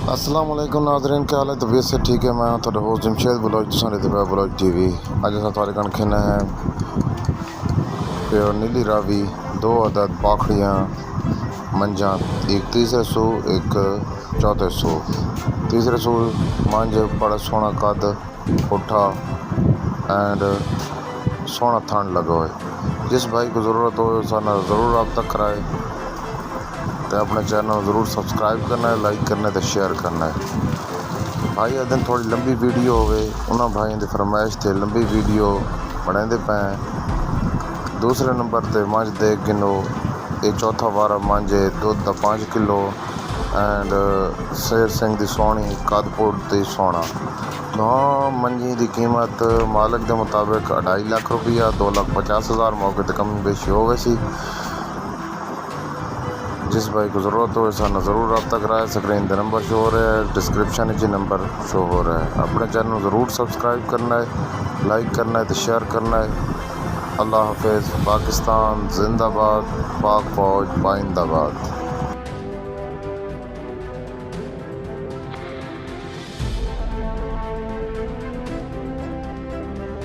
अस्सलाम वालेकुम नाज़रीन, क्या हाल है? तबीयत से ठीक है? मैं थोड़ा होस्ट जमशेद बलोच बलोच TV। अज अस थोड़े कण खिना है प्योर नीली रावी 2 अदद पाखड़ियाँ मंझा, एक तीसरे सू एक चौथे सू। तीसरे सू मंझ बड़ा सोहना कद पुठा एंड सोहना थन लगा है। जिस भाई को ज़रूरत हो साना ज़रूर रब्ता कराए तो अपने चैनल ज़रूर सब्सक्राइब करना है, लाइक करना है तो शेयर करना है। भाई अज दिन थोड़ी लंबी वीडियो होवे, उन्होंने भाइयों की फरमाइश थे लंबी वीडियो बनाते पे। दूसरे नंबर ते मंझ देख गिनो, ये चौथा वारा मंझ दुध का 5 किलो एंड शेर सिंह की सोहनी कदपुर की सोहना। हाँ, मंझी की कीमत मालिक के मुताबिक 2.5 लाख रुपया, 2,50,000 मौके पर कम बेशी हो गई सी। जिस भाई को ज़रूरत हो साना ज़रूर रब्ता कराए। स्क्रीन पर नंबर शो हो रहा है, डिस्क्रिप्शन में नंबर शो हो रहा है। अपने चैनल ज़रूर सब्सक्राइब करना है, लाइक करना है तो शेयर करना है। अल्लाह हाफिज़। पाकिस्तान जिंदाबाद, पाक फौज पाइंदाबाद।